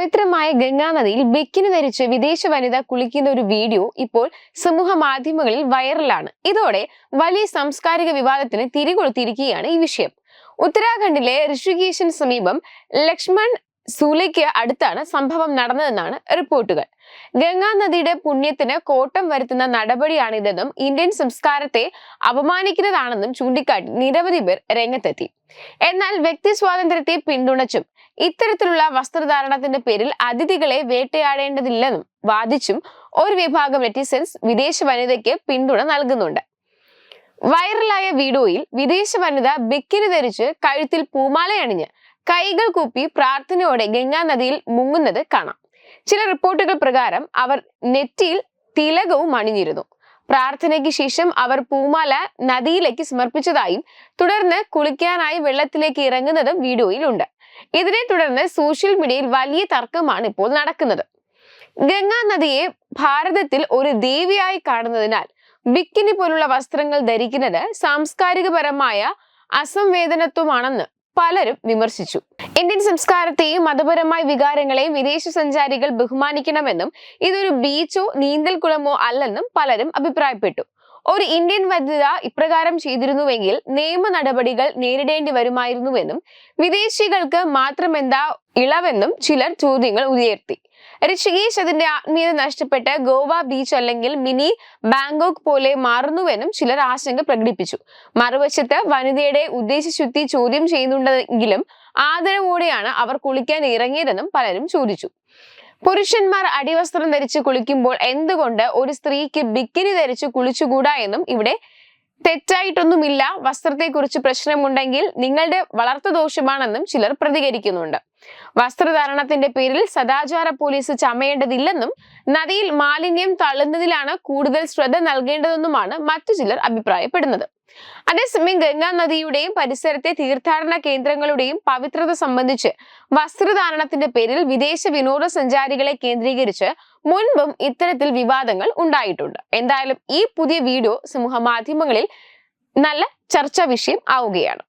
പവിത്രമായ ഗംഗാനദിയിൽ ബിക്കിനി ധരിച്ച് വിദേശ വനിത കുളിക്കുന്ന ഒരു വീഡിയോ ഇപ്പോൾ സമൂഹ മാധ്യമങ്ങളിൽ വൈറലാണ്. ഇതോടെ വലിയ സാംസ്കാരിക വിവാദത്തിന് തിരികൊളുത്തിയിരിക്കുകയാണ് ഈ വിഷയം. ഉത്തരാഖണ്ഡിലെ ഋഷികേശിന് സമീപം ലക്ഷ്മൺ സൂലയ്ക്ക് അടുത്താണ് സംഭവം നടന്നതെന്നാണ് റിപ്പോർട്ടുകൾ. ഗംഗാനദിയുടെ പുണ്യത്തിന് കോട്ടം വരുത്തുന്ന നടപടിയാണിതെന്നും ഇന്ത്യൻ സംസ്കാരത്തെ അപമാനിക്കുന്നതാണെന്നും ചൂണ്ടിക്കാട്ടി നിരവധി പേർ രംഗത്തെത്തി. എന്നാൽ വ്യക്തി സ്വാതന്ത്ര്യത്തെ പിന്തുണച്ചും ഇത്തരത്തിലുള്ള വസ്ത്രധാരണത്തിന്റെ പേരിൽ അതിഥികളെ വേട്ടയാടേണ്ടതില്ലെന്നും വാദിച്ചും ഒരു വിഭാഗം നെറ്റിസൻസ് വിദേശ വനിതയ്ക്ക് പിന്തുണ നൽകുന്നുണ്ട്. വൈറലായ വീഡിയോയിൽ വിദേശ വനിത ബിക്കിനി ധരിച്ച് കഴുത്തിൽ പൂമാലയണിഞ്ഞ് കൈകൾ കൂപ്പി പ്രാർത്ഥനയോടെ ഗംഗാനദിയിൽ മുങ്ങുന്നത് കാണാം. ചില റിപ്പോർട്ടുകൾ പ്രകാരം അവർ നെറ്റിയിൽ തിലകവും അണിഞ്ഞിരുന്നു. പ്രാർത്ഥനയ്ക്ക് ശേഷം അവർ പൂമാല നദിയിലേക്ക് സമർപ്പിച്ചതായും തുടർന്ന് കുളിക്കാനായി വെള്ളത്തിലേക്ക് ഇറങ്ങുന്നതും വീഡിയോയിലുണ്ട്. ഇതിനെ തുടർന്ന് സോഷ്യൽ മീഡിയയിൽ വലിയ തർക്കമാണ് ഇപ്പോൾ നടക്കുന്നത്. ഗംഗാനദിയെ ഭാരതത്തിൽ ഒരു ദേവിയായി കാണുന്നതിനാൽ ബിക്കിനി പോലുള്ള വസ്ത്രങ്ങൾ ധരിക്കുന്നത് സാംസ്കാരികപരമായ അസംവേദനത്വമാണെന്ന് പലരും വിമർശിച്ചു. ഇന്ത്യൻ സംസ്കാരത്തെയും മതപരമായ വികാരങ്ങളെയും വിദേശ സഞ്ചാരികൾ ബഹുമാനിക്കണമെന്നും ഇതൊരു ബീച്ചോ നീന്തൽക്കുളമോ അല്ലെന്നും പലരും അഭിപ്രായപ്പെട്ടു. ഒരു ഇന്ത്യൻ വനിത ഇപ്രകാരം ചെയ്തിരുന്നുവെങ്കിൽ നിയമ നടപടികൾ നേരിടേണ്ടി വരുമായിരുന്നുവെന്നും വിദേശികൾക്ക് മാത്രമെന്താ ഇളവെന്നും ചിലർ ചോദ്യങ്ങൾ ഉയർത്തി. ഋഷികേശ് അതിന്റെ ആത്മീയത നഷ്ടപ്പെട്ട് ഗോവ ബീച്ച് അല്ലെങ്കിൽ മിനി ബാങ്കോക്ക് പോലെ മാറുന്നുവെന്നും ചിലർ ആശങ്ക പ്രകടിപ്പിച്ചു. മറുവശത്ത് വനിതയുടെ ഉദ്ദേശശുദ്ധി ചോദ്യം ചെയ്യുന്നുണ്ടെങ്കിലും ആദരവോടെയാണ് അവർ കുളിക്കാൻ ഇറങ്ങിയതെന്നും പലരും ചോദിച്ചു. പുരുഷന്മാർ അടിവസ്ത്രം ധരിച്ച് കുളിക്കുമ്പോൾ എന്തുകൊണ്ട് ഒരു സ്ത്രീക്ക് ബിക്കിനി ധരിച്ച് കുളിച്ചുകൂടാ എന്നും ഇവിടെ തെറ്റായിട്ടൊന്നുമില്ല, വസ്ത്രത്തെക്കുറിച്ച് പ്രശ്നമുണ്ടെങ്കിൽ നിങ്ങളുടെ വളർത്തുദോഷമാണെന്നും ചിലർ പ്രതികരിക്കുന്നുണ്ട്. വസ്ത്രധാരണത്തിന്റെ പേരിൽ സദാചാര പോലീസ് ചമയേണ്ടതില്ലെന്നും നദിയിൽ മാലിന്യം തള്ളുന്നതിലാണ് കൂടുതൽ ശ്രദ്ധ നൽകേണ്ടതെന്നുമാണ് മറ്റു ചിലർ അഭിപ്രായപ്പെടുന്നത്. അതേസമയം ഗംഗാനദിയുടെയും പരിസരത്തെ തീർത്ഥാടന കേന്ദ്രങ്ങളുടെയും പവിത്രത സംബന്ധിച്ച് വസ്ത്രധാരണത്തിന്റെ പേരിൽ വിദേശ വിനോദസഞ്ചാരികളെ കേന്ദ്രീകരിച്ച് മുൻപും ഇത്തരത്തിൽ വിവാദങ്ങൾ ഉണ്ടായിട്ടുണ്ട്. എന്തായാലും ഈ പുതിയ വീഡിയോ സമൂഹ മാധ്യമങ്ങളിൽ നല്ല ചർച്ചാ വിഷയം ആവുകയാണ്.